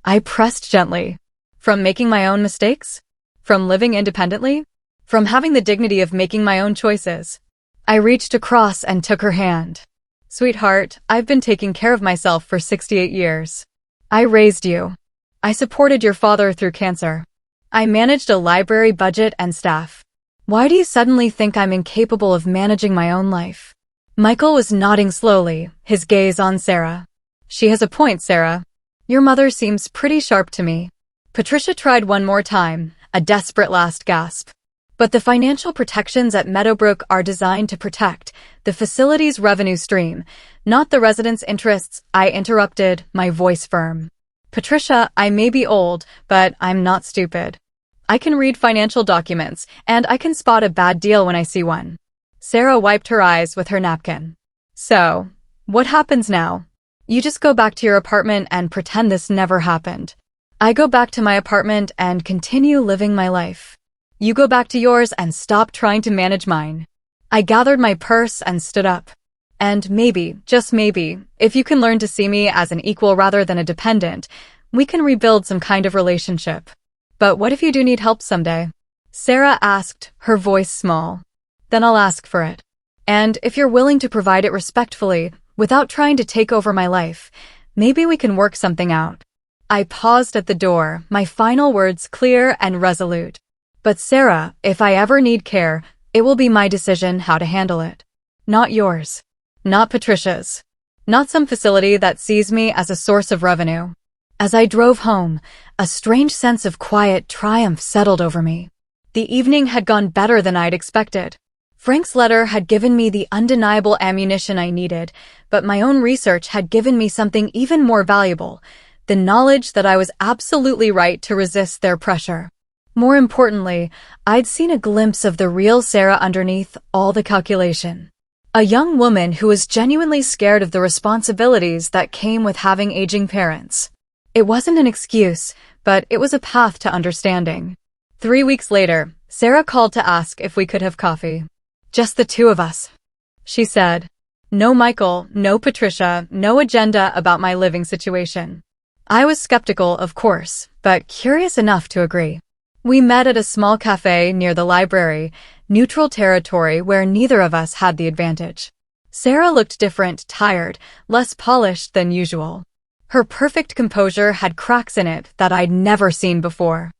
I pressed gently. From making my own mistakes? From living independently? From having the dignity of making my own choices? I reached across and took her hand. Sweetheart, I've been taking care of myself for 68 years. I raised you. I supported your father through cancer. I managed a library budget and staff. Why do you suddenly think I'm incapable of managing my own life? Michael was nodding slowly, his gaze on Sarah. She has a point, Sarah. Your mother seems pretty sharp to me. Patricia tried one more time, a desperate last gasp. But the financial protections at Meadowbrook are designed to protect the facility's revenue stream, not the residents' interests. I interrupted, my voice firm. Patricia, I may be old, but I'm not stupid. I can read financial documents, and I can spot a bad deal when I see one. Sarah wiped her eyes with her napkin. So, what happens now? You just go back to your apartment and pretend this never happened. I go back to my apartment and continue living my life. You go back to yours and stop trying to manage mine. I gathered my purse and stood up. And maybe, just maybe, if you can learn to see me as an equal rather than a dependent, we can rebuild some kind of relationship. But what if you do need help someday? Sarah asked, her voice small. Then I'll ask for it. And if you're willing to provide it respectfully, without trying to take over my life, maybe we can work something out. I paused at the door, my final words clear and resolute. But Sarah, if I ever need care, it will be my decision how to handle it. Not yours. Not Patricia's. Not some facility that sees me as a source of revenue. As I drove home, a strange sense of quiet triumph settled over me. The evening had gone better than I'd expected. Frank's letter had given me the undeniable ammunition I needed, but my own research had given me something even more valuable, the knowledge that I was absolutely right to resist their pressure. More importantly, I'd seen a glimpse of the real Sarah underneath all the calculation. A young woman who was genuinely scared of the responsibilities that came with having aging parents. It wasn't an excuse, but it was a path to understanding. 3 weeks later, Sarah called to ask if we could have coffee. Just the two of us, she said. No Michael, no Patricia, no agenda about my living situation. I was skeptical, of course, but curious enough to agree. We met at a small cafe near the library, neutral territory where neither of us had the advantage. Sarah looked different, tired, less polished than usual. Her perfect composure had cracks in it that I'd never seen before.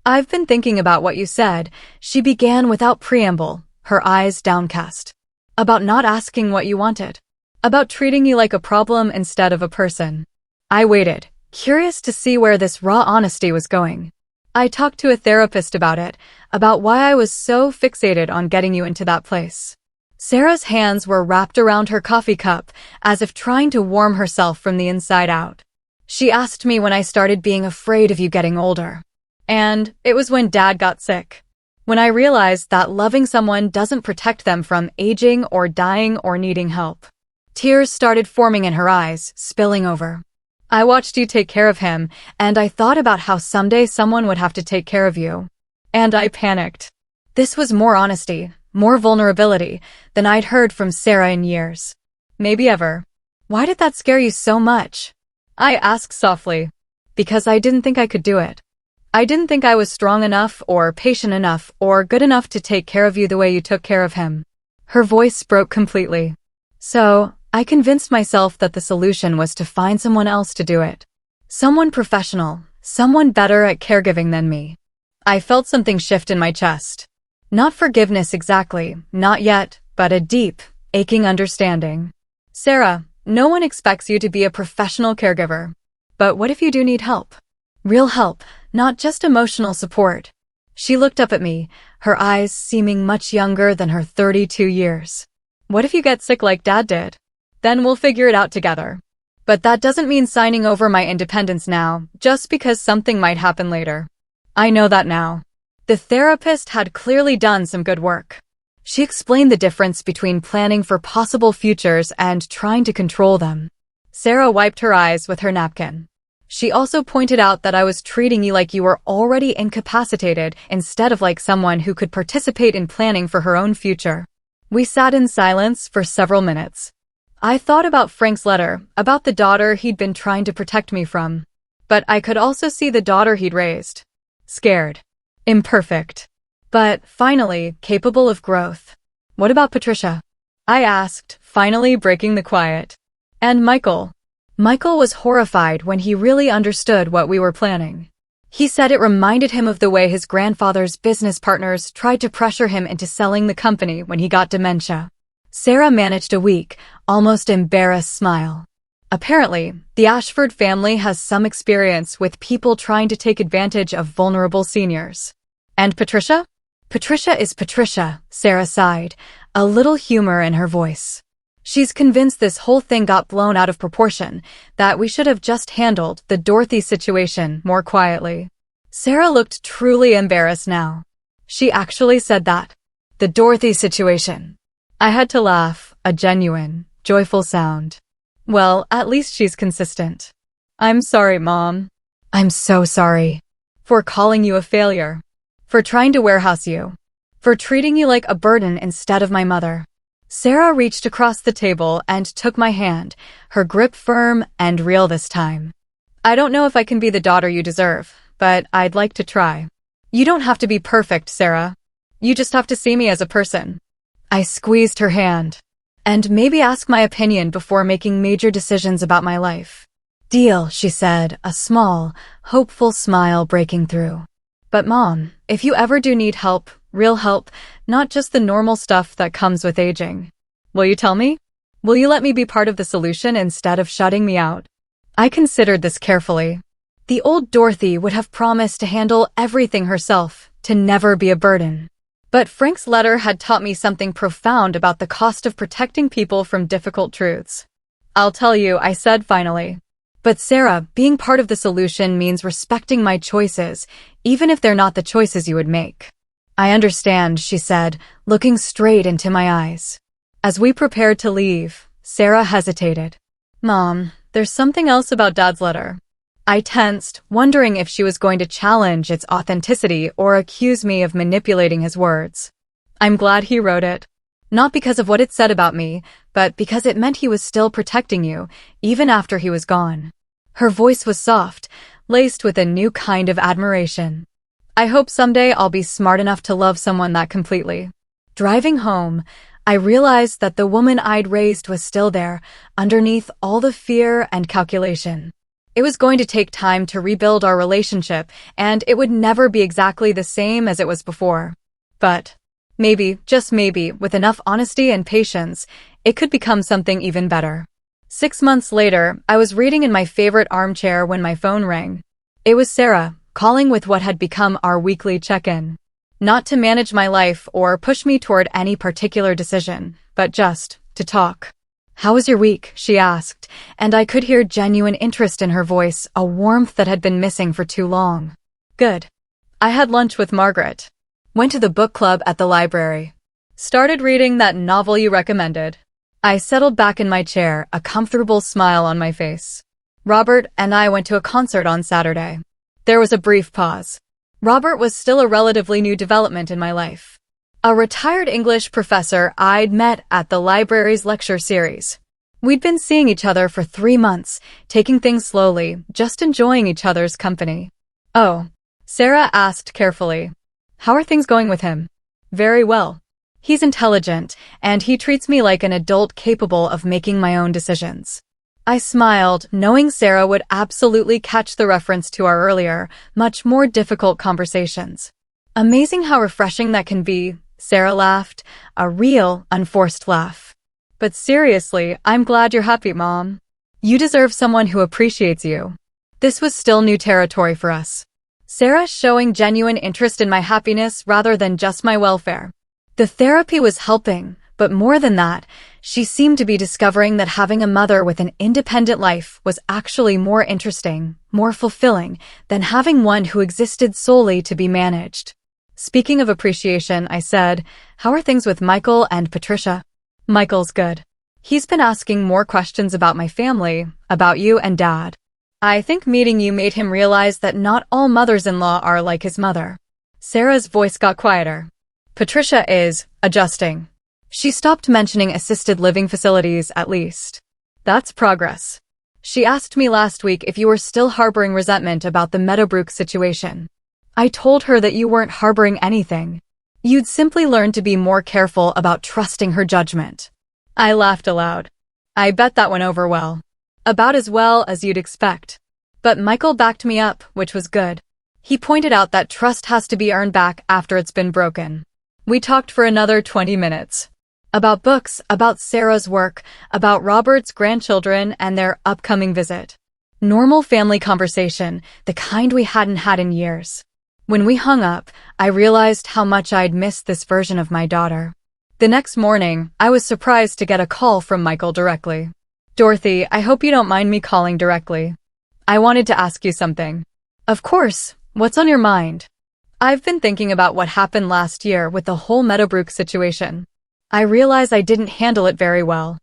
I've been thinking about what you said, she began without preamble, her eyes downcast. About not asking what you wanted. About treating you like a problem instead of a person. I waited, curious to see where this raw honesty was going. I talked to a therapist about it, about why I was so fixated on getting you into that place. Sarah's hands were wrapped around her coffee cup, as if trying to warm herself from the inside out. She asked me when I started being afraid of you getting older. And it was when Dad got sick. When I realized that loving someone doesn't protect them from aging or dying or needing help. Tears started forming in her eyes, spilling over. I watched you take care of him, and I thought about how someday someone would have to take care of you. And I panicked. This was more honesty, more vulnerability than I'd heard from Sarah in years. Maybe ever. Why did that scare you so much? I asked softly. Because I didn't think I could do it. I didn't think I was strong enough or patient enough or good enough to take care of you the way you took care of him. Her voice broke completely. So, I convinced myself that the solution was to find someone else to do it. Someone professional, someone better at caregiving than me. I felt something shift in my chest. Not forgiveness exactly, not yet, but a deep, aching understanding. Sarah, no one expects you to be a professional caregiver. But what if you do need help? Real help, not just emotional support. She looked up at me, her eyes seeming much younger than her 32 years. What if you get sick like Dad did? Then we'll figure it out together. But that doesn't mean signing over my independence now, just because something might happen later. I know that now. The therapist had clearly done some good work. She explained the difference between planning for possible futures and trying to control them. Sarah wiped her eyes with her napkin. She also pointed out that I was treating you like you were already incapacitated instead of like someone who could participate in planning for her own future. We sat in silence for several minutes. I thought about Frank's letter, about the daughter he'd been trying to protect me from. But I could also see the daughter he'd raised. Scared. Imperfect. But, finally, capable of growth. What about Patricia? I asked, finally breaking the quiet. And Michael? Michael was horrified when he really understood what we were planning. He said it reminded him of the way his grandfather's business partners tried to pressure him into selling the company when he got dementia. Sarah managed a weak, almost embarrassed smile. Apparently, the Ashford family has some experience with people trying to take advantage of vulnerable seniors. And Patricia? Patricia is Patricia, Sarah sighed, a little humor in her voice. She's convinced this whole thing got blown out of proportion, that we should have just handled the Dorothy situation more quietly. Sarah looked truly embarrassed now. She actually said that. The Dorothy situation. I had to laugh, a genuine, joyful sound. Well, at least she's consistent. I'm sorry, Mom. I'm so sorry. For calling you a failure. For trying to warehouse you. For treating you like a burden instead of my mother. Sarah reached across the table and took my hand, her grip firm and real this time. I don't know if I can be the daughter you deserve, but I'd like to try. You don't have to be perfect, Sarah. You just have to see me as a person. I squeezed her hand. And maybe ask my opinion before making major decisions about my life. Deal, she said, a small, hopeful smile breaking through. But Mom, if you ever do need help, real help, not just the normal stuff that comes with aging, will you tell me? Will you let me be part of the solution instead of shutting me out? I considered this carefully. The old Dorothy would have promised to handle everything herself, to never be a burden. But Frank's letter had taught me something profound about the cost of protecting people from difficult truths. I'll tell you, I said finally. But Sarah, being part of the solution means respecting my choices, even if they're not the choices you would make. I understand, she said, looking straight into my eyes. As we prepared to leave, Sarah hesitated. Mom, there's something else about Dad's letter. I tensed, wondering if she was going to challenge its authenticity or accuse me of manipulating his words. I'm glad he wrote it. Not because of what it said about me, but because it meant he was still protecting you, even after he was gone. Her voice was soft, laced with a new kind of admiration. I hope someday I'll be smart enough to love someone that completely. Driving home, I realized that the woman I'd raised was still there, underneath all the fear and calculation. It was going to take time to rebuild our relationship, and it would never be exactly the same as it was before. But maybe, just maybe, with enough honesty and patience, it could become something even better. 6 months later, I was reading in my favorite armchair when my phone rang. It was Sarah, calling with what had become our weekly check-in. Not to manage my life or push me toward any particular decision, but just to talk. How was your week? She asked, and I could hear genuine interest in her voice, a warmth that had been missing for too long. Good. I had lunch with Margaret. Went to the book club at the library. Started reading that novel you recommended. I settled back in my chair, a comfortable smile on my face. Robert and I went to a concert on Saturday. There was a brief pause. Robert was still a relatively new development in my life. A retired English professor I'd met at the library's lecture series. We'd been seeing each other for 3 months, taking things slowly, just enjoying each other's company. "Oh," Sarah asked carefully. "How are things going with him?" "Very well. He's intelligent, and he treats me like an adult capable of making my own decisions." I smiled, knowing Sarah would absolutely catch the reference to our earlier, much more difficult conversations. "Amazing how refreshing that can be," Sarah laughed, a real, unforced laugh. "But seriously, I'm glad you're happy, Mom. You deserve someone who appreciates you." This was still new territory for us. Sarah showing genuine interest in my happiness rather than just my welfare. The therapy was helping, but more than that, she seemed to be discovering that having a mother with an independent life was actually more interesting, more fulfilling, than having one who existed solely to be managed. Speaking of appreciation, I said, "How are things with Michael and Patricia?" "Michael's good. He's been asking more questions about my family, about you and Dad. I think meeting you made him realize that not all mothers-in-law are like his mother." Sarah's voice got quieter. "Patricia is adjusting. She stopped mentioning assisted living facilities, at least. That's progress. She asked me last week if you were still harboring resentment about the Meadowbrook situation. I told her that you weren't harboring anything. You'd simply learned to be more careful about trusting her judgment." I laughed aloud. "I bet that went over well. About as well as you'd expect." But Michael backed me up, which was good. He pointed out that trust has to be earned back after it's been broken. We talked for another 20 minutes. About books, about Sarah's work, about Robert's grandchildren and their upcoming visit. Normal family conversation, the kind we hadn't had in years. When we hung up, I realized how much I'd missed this version of my daughter. The next morning, I was surprised to get a call from Michael directly. "Dorothy, I hope you don't mind me calling directly. I wanted to ask you something." "Of course, what's on your mind?" "I've been thinking about what happened last year with the whole Meadowbrook situation. I realize I didn't handle it very well.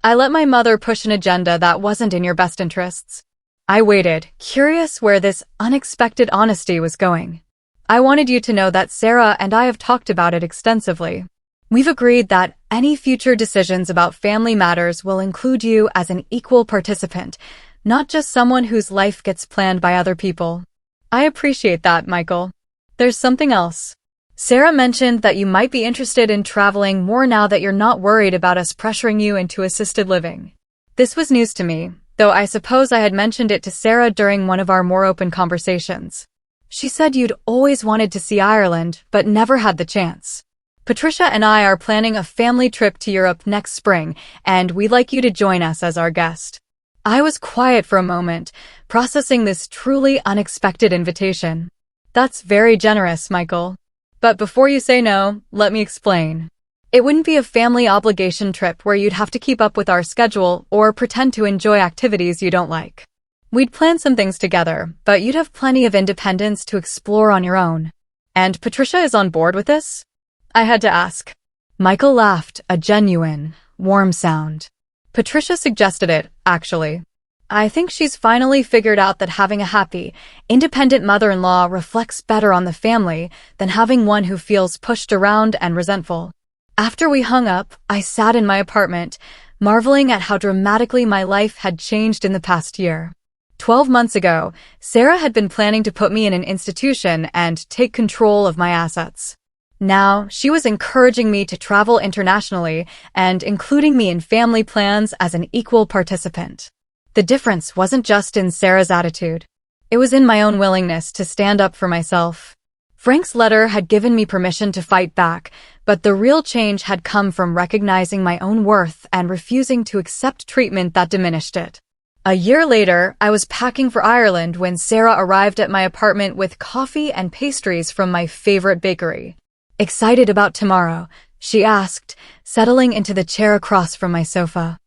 I let my mother push an agenda that wasn't in your best interests." I waited, curious where this unexpected honesty was going. "I wanted you to know that Sarah and I have talked about it extensively. We've agreed that any future decisions about family matters will include you as an equal participant, not just someone whose life gets planned by other people." "I appreciate that, Michael. There's something else. Sarah mentioned that you might be interested in traveling more now that you're not worried about us pressuring you into assisted living." This was news to me, though I suppose I had mentioned it to Sarah during one of our more open conversations. "She said you'd always wanted to see Ireland, but never had the chance. Patricia and I are planning a family trip to Europe next spring, and we'd like you to join us as our guest." I was quiet for a moment, processing this truly unexpected invitation. "That's very generous, Michael. But before you say no, let me explain. It wouldn't be a family obligation trip where you'd have to keep up with our schedule or pretend to enjoy activities you don't like. We'd plan some things together, but you'd have plenty of independence to explore on your own." "And Patricia is on board with this?" I had to ask. Michael laughed, a genuine, warm sound. "Patricia suggested it, actually. I think she's finally figured out that having a happy, independent mother-in-law reflects better on the family than having one who feels pushed around and resentful." After we hung up, I sat in my apartment, marveling at how dramatically my life had changed in the past year. 12 months ago, Sarah had been planning to put me in an institution and take control of my assets. Now, she was encouraging me to travel internationally and including me in family plans as an equal participant. The difference wasn't just in Sarah's attitude. It was in my own willingness to stand up for myself. Frank's letter had given me permission to fight back, but the real change had come from recognizing my own worth and refusing to accept treatment that diminished it. A year later, I was packing for Ireland when Sarah arrived at my apartment with coffee and pastries from my favorite bakery. "Excited about tomorrow?" she asked, settling into the chair across from my sofa.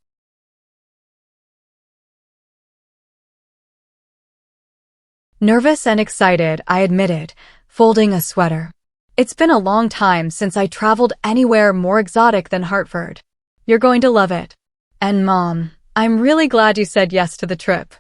Nervous and excited, I admitted, folding a sweater. "It's been a long time since I traveled anywhere more exotic than Hartford. You're going to love it. And Mom, I'm really glad you said yes to the trip."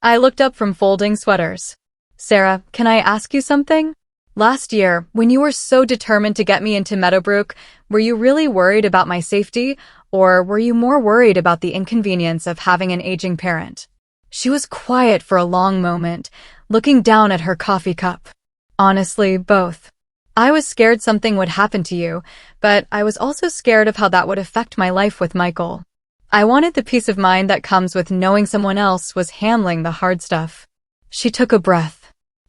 I looked up from folding sweaters. "Sarah, can I ask you something?" Last year, when you were so determined to get me into Meadowbrook, were you really worried about my safety, or were you more worried about the inconvenience of having an aging parent? She was quiet for a long moment, looking down at her coffee cup. Honestly, both. I was scared something would happen to you, but I was also scared of how that would affect my life with Michael. I wanted the peace of mind that comes with knowing someone else was handling the hard stuff. She took a breath.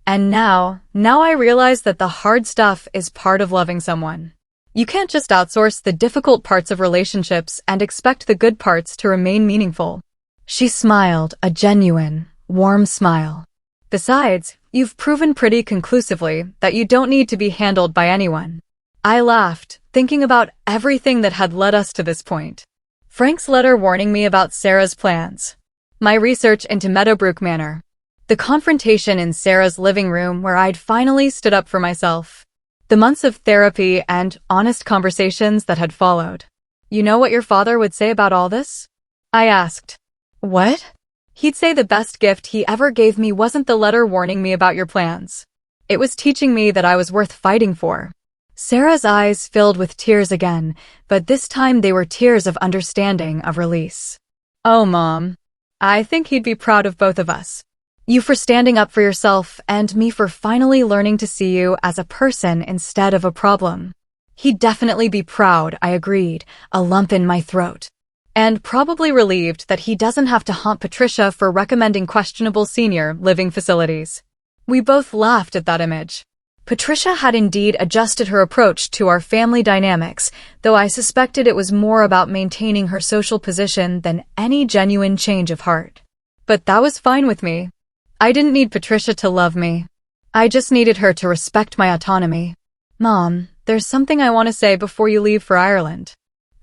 And now I realize that the hard stuff is part of loving someone. You can't just outsource the difficult parts of relationships and expect the good parts to remain meaningful. She smiled, a genuine, warm smile. Besides, you've proven pretty conclusively that you don't need to be handled by anyone. I laughed, thinking about everything that had led us to this point. Frank's letter warning me about Sarah's plans. My research into Meadowbrook Manor. The confrontation in Sarah's living room where I'd finally stood up for myself. The months of therapy and honest conversations that had followed. You know what your father would say about all this? I asked. What? He'd say the best gift he ever gave me wasn't the letter warning me about your plans. It was teaching me that I was worth fighting for. Sarah's eyes filled with tears again, but this time they were tears of understanding, of release. Oh, Mom. I think he'd be proud of both of us. You for standing up for yourself, and me for finally learning to see you as a person instead of a problem. He'd definitely be proud, I agreed, a lump in my throat. And probably relieved that he doesn't have to haunt Patricia for recommending questionable senior living facilities. We both laughed at that image. Patricia had indeed adjusted her approach to our family dynamics, though I suspected it was more about maintaining her social position than any genuine change of heart. But that was fine with me. I didn't need Patricia to love me. I just needed her to respect my autonomy. Mom, there's something I want to say before you leave for Ireland.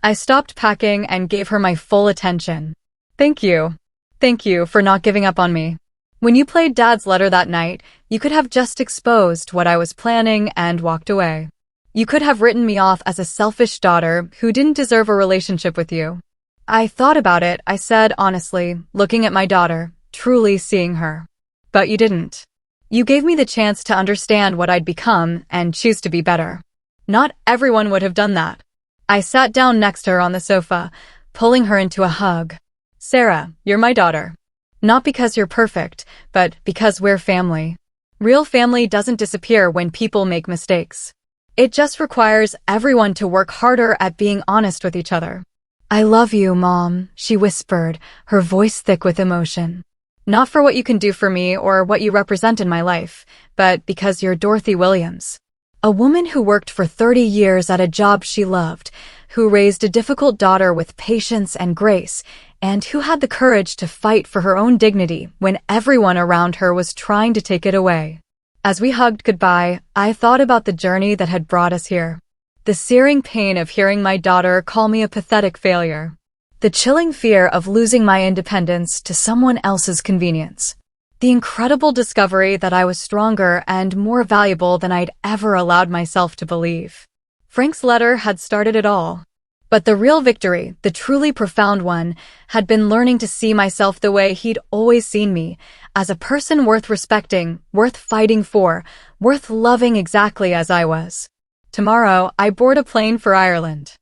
I stopped packing and gave her my full attention. Thank you. Thank you for not giving up on me. When you played Dad's letter that night, you could have just exposed what I was planning and walked away. You could have written me off as a selfish daughter who didn't deserve a relationship with you. I thought about it, I said honestly, looking at my daughter, truly seeing her. But you didn't. You gave me the chance to understand what I'd become and choose to be better. Not everyone would have done that. I sat down next to her on the sofa, pulling her into a hug. Sarah, you're my daughter. Not because you're perfect, but because we're family. Real family doesn't disappear when people make mistakes. It just requires everyone to work harder at being honest with each other. I love you, Mom, she whispered, her voice thick with emotion. Not for what you can do for me or what you represent in my life, but because you're Dorothy Williams. A woman who worked for 30 years at a job she loved, who raised a difficult daughter with patience and grace, and who had the courage to fight for her own dignity when everyone around her was trying to take it away. As we hugged goodbye, I thought about the journey that had brought us here. The searing pain of hearing my daughter call me a pathetic failure. The chilling fear of losing my independence to someone else's convenience. The incredible discovery that I was stronger and more valuable than I'd ever allowed myself to believe. Frank's letter had started it all. But the real victory, the truly profound one, had been learning to see myself the way he'd always seen me, as a person worth respecting, worth fighting for, worth loving exactly as I was. Tomorrow, I board a plane for Ireland.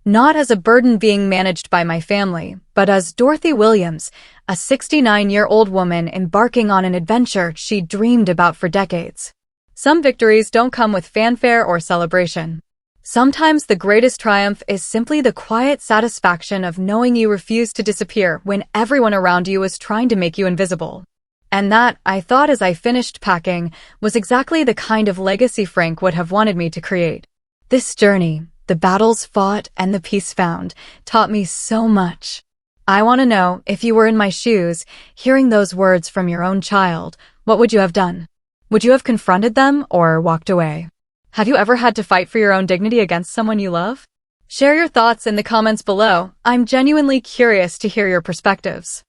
Not as a burden being managed by my family, but as Dorothy Williams, a 69-year-old woman embarking on an adventure she dreamed about for decades. Some victories don't come with fanfare or celebration. Sometimes the greatest triumph is simply the quiet satisfaction of knowing you refuse to disappear when everyone around you is trying to make you invisible. And that, I thought as I finished packing, was exactly the kind of legacy Frank would have wanted me to create. This journey, the battles fought and the peace found, taught me so much. I want to know, if you were in my shoes, hearing those words from your own child, what would you have done? Would you have confronted them or walked away? Have you ever had to fight for your own dignity against someone you love? Share your thoughts in the comments below. I'm genuinely curious to hear your perspectives.